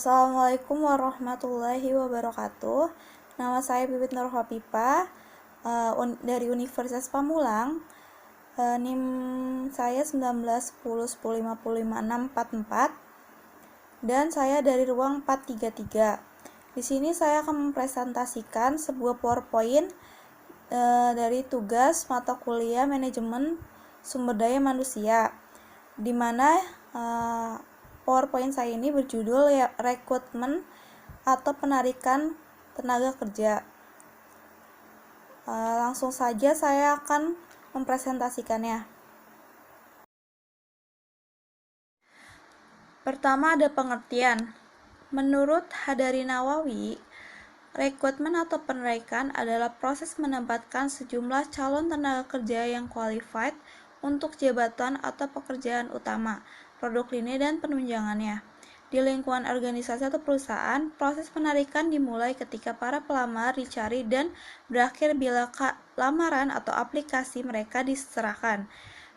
Assalamualaikum warahmatullahi wabarakatuh. Nama saya Bibit Nur Hopipah dari Universitas Pamulang. NIM saya 191010555644 dan saya dari ruang 433. Di sini saya akan mempresentasikan sebuah PowerPoint dari tugas mata kuliah manajemen sumber daya manusia, di mana PowerPoint saya ini berjudul rekrutmen atau penarikan tenaga kerja. Langsung saja saya akan mempresentasikannya. Pertama ada pengertian. Menurut Hadari Nawawi, rekrutmen atau penarikan adalah proses menempatkan sejumlah calon tenaga kerja yang qualified untuk jabatan atau pekerjaan utama, produk lini dan penunjangannya. Di lingkungan organisasi atau perusahaan, proses penarikan dimulai ketika para pelamar dicari dan berakhir bila lamaran atau aplikasi mereka diserahkan.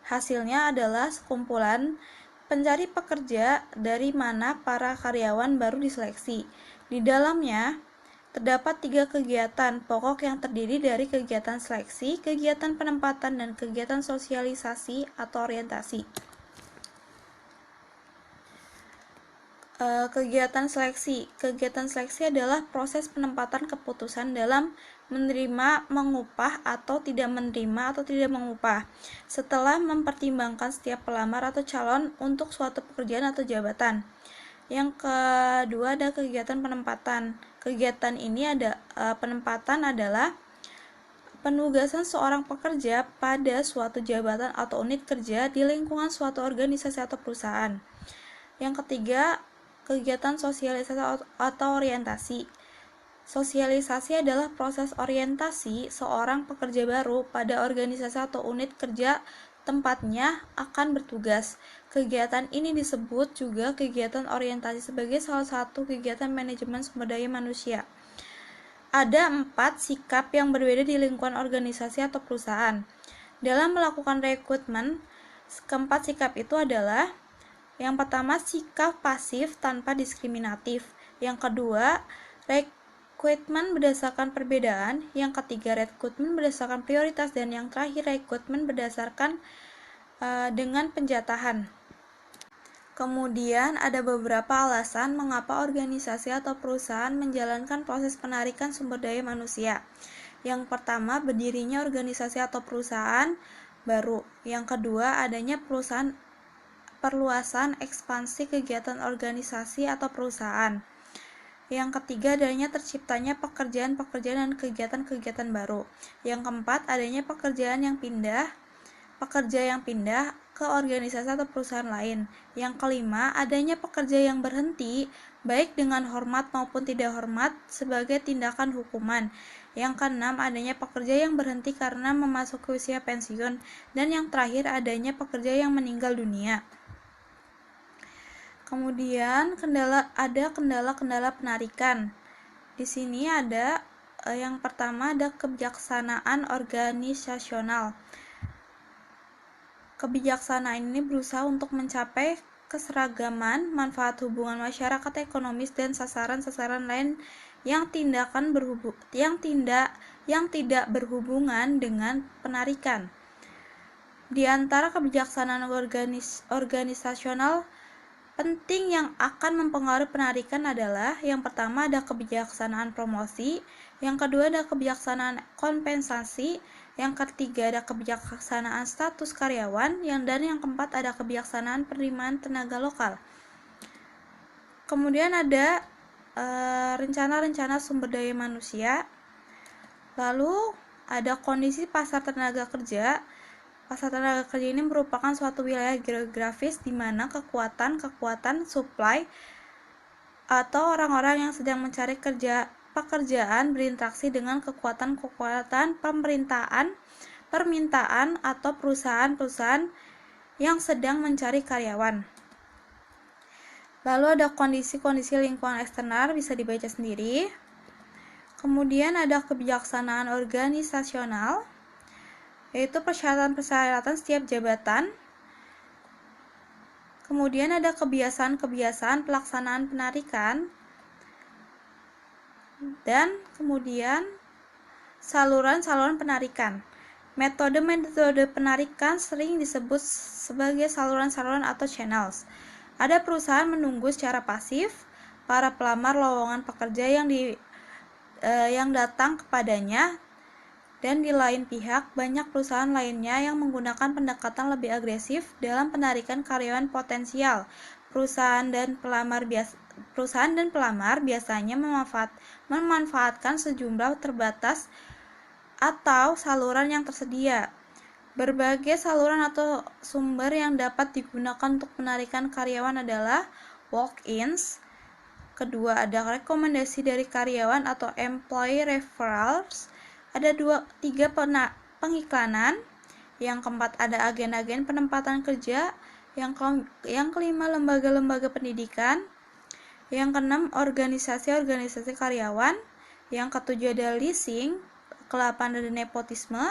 Hasilnya adalah sekumpulan pencari pekerja dari mana para karyawan baru diseleksi. Di dalamnya terdapat 3 kegiatan pokok yang terdiri dari kegiatan seleksi, kegiatan penempatan, dan kegiatan sosialisasi atau orientasi. Kegiatan seleksi adalah proses penempatan keputusan dalam menerima, mengupah, atau tidak menerima atau tidak mengupah setelah mempertimbangkan setiap pelamar atau calon untuk suatu pekerjaan atau jabatan. Yang kedua ada kegiatan penempatan. Kegiatan ini penempatan adalah penugasan seorang pekerja pada suatu jabatan atau unit kerja di lingkungan suatu organisasi atau perusahaan. Yang ketiga, kegiatan sosialisasi atau orientasi. Sosialisasi adalah proses orientasi seorang pekerja baru pada organisasi atau unit kerja tempatnya akan bertugas. Kegiatan ini disebut juga kegiatan orientasi sebagai salah satu kegiatan manajemen sumber daya manusia. Ada 4 sikap yang berbeda di lingkungan organisasi atau perusahaan. Dalam melakukan rekrutmen, keempat sikap itu adalah: yang pertama, sikap pasif tanpa diskriminatif. Yang kedua, rekrutmen berdasarkan perbedaan. Yang ketiga, rekrutmen berdasarkan prioritas. Dan yang terakhir, rekrutmen berdasarkan dengan penjatahan. Kemudian ada beberapa alasan mengapa organisasi atau perusahaan menjalankan proses penarikan sumber daya manusia. Yang pertama, berdirinya organisasi atau perusahaan baru. Yang kedua, adanya perluasan ekspansi kegiatan organisasi atau perusahaan. Yang ketiga, adanya terciptanya pekerjaan-pekerjaan dan kegiatan-kegiatan baru. Yang keempat, adanya pekerja yang pindah ke organisasi atau perusahaan lain. Yang kelima, adanya pekerja yang berhenti, baik dengan hormat maupun tidak hormat, sebagai tindakan hukuman. Yang keenam, adanya pekerja yang berhenti karena memasuki usia pensiun. Dan yang terakhir, adanya pekerja yang meninggal dunia. Kemudian kendala-kendala penarikan. Di sini ada yang pertama ada kebijaksanaan organisasional. Kebijaksanaan ini berusaha untuk mencapai keseragaman manfaat hubungan masyarakat ekonomis dan sasaran-sasaran lain yang tidak berhubungan dengan penarikan. Di antara kebijaksanaan organisasional penting yang akan mempengaruhi penarikan adalah: yang pertama ada kebijaksanaan promosi, yang kedua ada kebijaksanaan kompensasi, yang ketiga ada kebijaksanaan status karyawan, dan yang keempat ada kebijaksanaan penerimaan tenaga lokal. Kemudian ada rencana-rencana sumber daya manusia. Lalu ada kondisi pasar tenaga kerja. Pasar tenaga kerja ini merupakan suatu wilayah geografis di mana kekuatan supply atau orang-orang yang sedang mencari pekerjaan berinteraksi dengan kekuatan permintaan atau perusahaan-perusahaan yang sedang mencari karyawan. Lalu ada kondisi-kondisi lingkungan eksternal, bisa dibaca sendiri. Kemudian ada kebijaksanaan organisasional, yaitu persyaratan-persyaratan setiap jabatan. Kemudian ada kebiasaan-kebiasaan pelaksanaan penarikan, Dan kemudian saluran-saluran penarikan. Metode-metode penarikan sering disebut sebagai saluran-saluran atau channels. Ada perusahaan menunggu secara pasif para pelamar lowongan pekerja yang datang kepadanya, dan di lain pihak banyak perusahaan lainnya yang menggunakan pendekatan lebih agresif dalam penarikan karyawan potensial. Perusahaan dan pelamar biasanya memanfaatkan sejumlah terbatas atau saluran yang tersedia. Berbagai saluran atau sumber yang dapat digunakan untuk penarikan karyawan adalah walk-ins. Kedua, ada rekomendasi dari karyawan atau employee referrals. Ada 3 pengiklanan. Yang keempat, ada agen-agen penempatan kerja. Yang kelima, lembaga-lembaga pendidikan. Yang keenam, organisasi-organisasi karyawan. Yang ketujuh, ada leasing. Ke-8 ada nepotisme.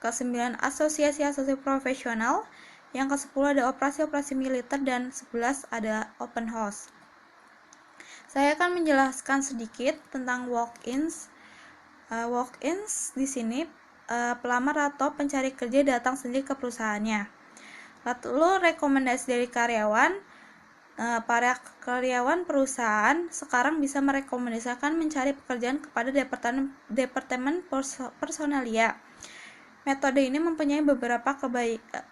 Ke-9, asosiasi-asosiasi profesional. Yang ke-10 ada operasi-operasi militer, dan 11 ada open house. Saya akan menjelaskan sedikit tentang walk-ins. Walk-ins di sini pelamar atau pencari kerja datang sendiri ke perusahaannya. Lalu rekomendasi dari karyawan, para karyawan perusahaan sekarang bisa merekomendasikan mencari pekerjaan kepada departemen personalia. Metode ini mempunyai beberapa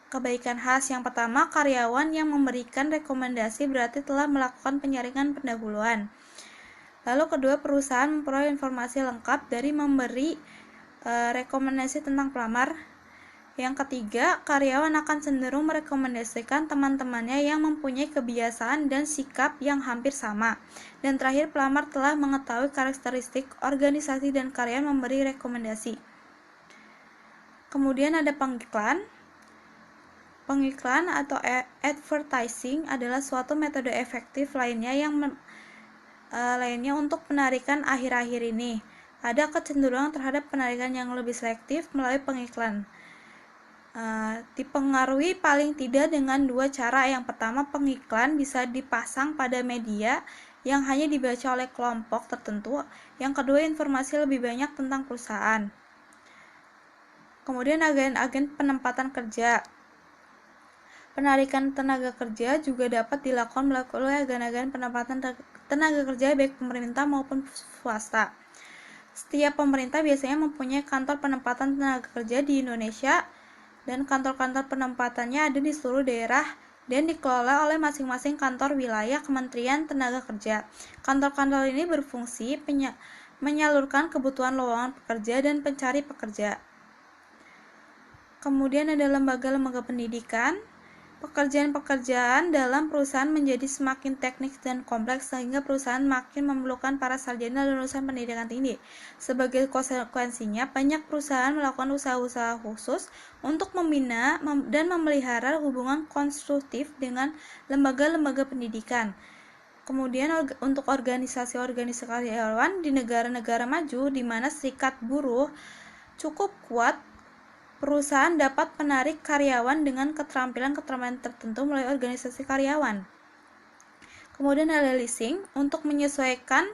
kebaikan khas. Yang pertama, karyawan yang memberikan rekomendasi berarti telah melakukan penyaringan pendahuluan. Lalu kedua, perusahaan memperoleh informasi lengkap dari memberi rekomendasi tentang pelamar. Yang ketiga, karyawan akan cenderung merekomendasikan teman-temannya yang mempunyai kebiasaan dan sikap yang hampir sama. Dan terakhir, pelamar telah mengetahui karakteristik organisasi dan karyawan memberi rekomendasi. Kemudian ada pengiklan. Pengiklan atau advertising adalah suatu metode efektif lainnya untuk penarikan akhir-akhir ini. Ada kecenderungan terhadap penarikan yang lebih selektif melalui pengiklan. Dipengaruhi paling tidak dengan 2 cara. Yang pertama, pengiklan bisa dipasang pada media yang hanya dibaca oleh kelompok tertentu. Yang kedua, informasi lebih banyak tentang perusahaan. Kemudian agen-agen penempatan kerja. Penarikan tenaga kerja juga dapat dilakukan melalui agen-agen penempatan tenaga kerja baik pemerintah maupun swasta. Setiap pemerintah biasanya mempunyai kantor penempatan tenaga kerja di Indonesia, dan kantor-kantor penempatannya ada di seluruh daerah dan dikelola oleh masing-masing kantor wilayah Kementerian Tenaga Kerja. Kantor-kantor ini berfungsi menyalurkan kebutuhan lowongan pekerja dan pencari pekerja. Kemudian ada lembaga-lembaga pendidikan. Pekerjaan-pekerjaan dalam perusahaan menjadi semakin teknis dan kompleks sehingga perusahaan makin memerlukan para sarjana dan lulusan pendidikan tinggi. Sebagai konsekuensinya, banyak perusahaan melakukan usaha-usaha khusus untuk membina dan memelihara hubungan konstruktif dengan lembaga-lembaga pendidikan. Kemudian untuk organisasi-organisasi karyawan di negara-negara maju di mana serikat buruh cukup kuat, perusahaan dapat menarik karyawan dengan keterampilan-keterampilan tertentu melalui organisasi karyawan. Kemudian ada leasing. Untuk menyesuaikan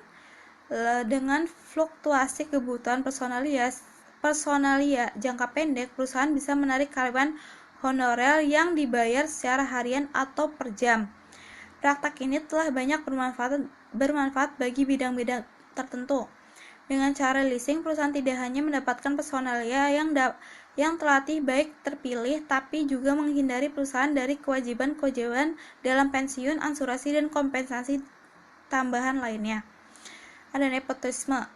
dengan fluktuasi kebutuhan personalia jangka pendek, perusahaan bisa menarik karyawan honorer yang dibayar secara harian atau per jam. Praktek ini telah banyak bermanfaat bagi bidang-bidang tertentu. Dengan cara leasing, perusahaan tidak hanya mendapatkan personalia yang terlatih baik terpilih, tapi juga menghindari perusahaan dari kewajiban-kewajiban dalam pensiun, asuransi, dan kompensasi tambahan lainnya. Ada nepotisme.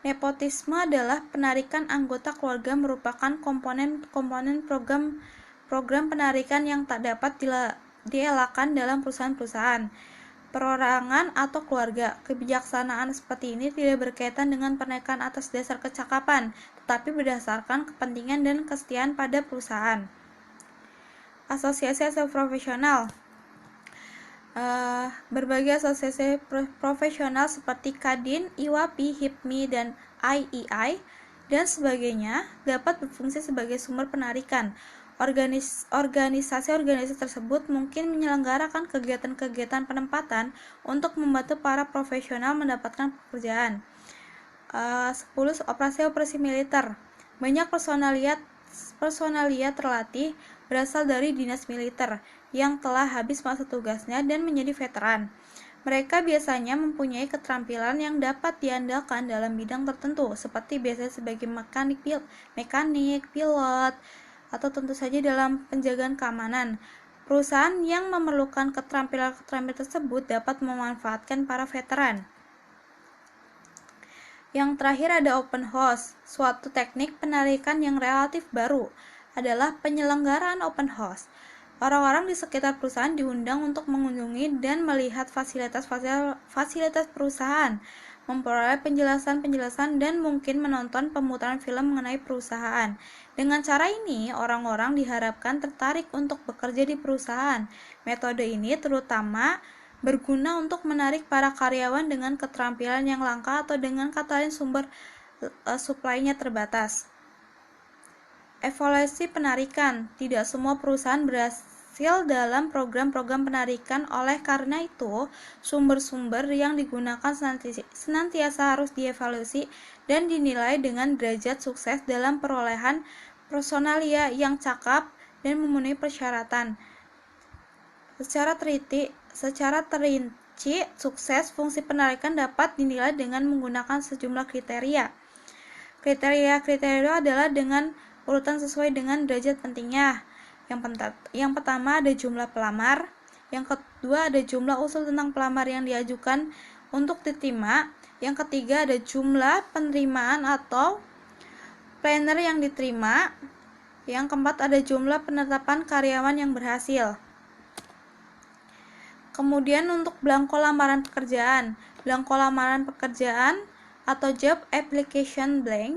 Nepotisme adalah penarikan anggota keluarga, merupakan komponen program penarikan yang tak dapat dielakkan dalam perusahaan-perusahaan perorangan atau keluarga. Kebijaksanaan seperti ini tidak berkaitan dengan penarikan atas dasar kecakapan, tetapi berdasarkan kepentingan dan kesetiaan pada perusahaan. Asosiasi profesional. Berbagai asosiasi profesional seperti Kadin, IWAPI, HIPMI, dan IEI dan sebagainya dapat berfungsi sebagai sumber penarikan. Organisasi-organisasi tersebut mungkin menyelenggarakan kegiatan-kegiatan penempatan untuk membantu para profesional mendapatkan pekerjaan. 10. Operasi militer. Banyak personalia terlatih berasal dari dinas militer yang telah habis masa tugasnya dan menjadi veteran. Mereka biasanya mempunyai keterampilan yang dapat diandalkan dalam bidang tertentu, seperti biasanya sebagai mekanik, pilot, atau tentu saja dalam penjagaan keamanan. Perusahaan yang memerlukan keterampilan tersebut dapat memanfaatkan para veteran. Yang terakhir ada open house. Suatu teknik penarikan yang relatif baru adalah penyelenggaraan open house. Orang-orang di sekitar perusahaan diundang untuk mengunjungi dan melihat fasilitas perusahaan, memperoleh penjelasan dan mungkin menonton pemutaran film mengenai perusahaan. Dengan cara ini, orang-orang diharapkan tertarik untuk bekerja di perusahaan. Metode ini terutama berguna untuk menarik para karyawan dengan keterampilan yang langka atau dengan kata lain sumber supply-nya terbatas. Evaluasi penarikan. Tidak semua perusahaan berhasil dalam program-program penarikan, oleh karena itu sumber-sumber yang digunakan senantiasa harus dievaluasi dan dinilai dengan derajat sukses dalam perolehan personalia yang cakap dan memenuhi persyaratan. Secara terinci, sukses fungsi penarikan dapat dinilai dengan menggunakan sejumlah kriteria. Kriteria itu adalah dengan urutan sesuai dengan derajat pentingnya. Yang pertama ada jumlah pelamar, yang kedua ada jumlah usul tentang pelamar yang diajukan untuk diterima, yang ketiga ada jumlah penerimaan atau planner yang diterima, yang keempat ada jumlah penetapan karyawan yang berhasil. Kemudian untuk belangko lamaran pekerjaan. Belangko lamaran pekerjaan atau job application blank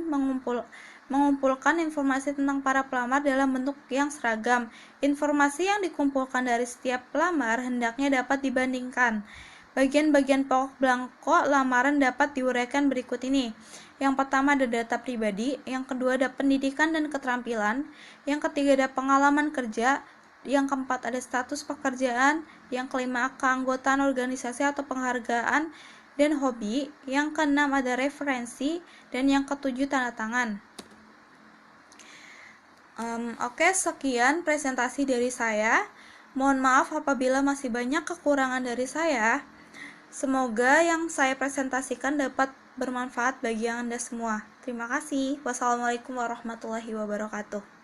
mengumpulkan informasi tentang para pelamar dalam bentuk yang seragam. Informasi yang dikumpulkan dari setiap pelamar hendaknya dapat dibandingkan. Bagian-bagian pokok belangko lamaran dapat diuraikan berikut ini. Yang pertama ada data pribadi, yang kedua ada pendidikan dan keterampilan, yang ketiga ada pengalaman kerja, yang keempat ada status pekerjaan, yang kelima keanggotaan organisasi atau penghargaan dan hobi, yang keenam ada referensi, dan yang ketujuh tanda tangan. Oke, sekian presentasi dari saya. Mohon maaf apabila masih banyak kekurangan dari saya. Semoga yang saya presentasikan dapat bermanfaat bagi Anda semua. Terima kasih. Wassalamualaikum warahmatullahi wabarakatuh.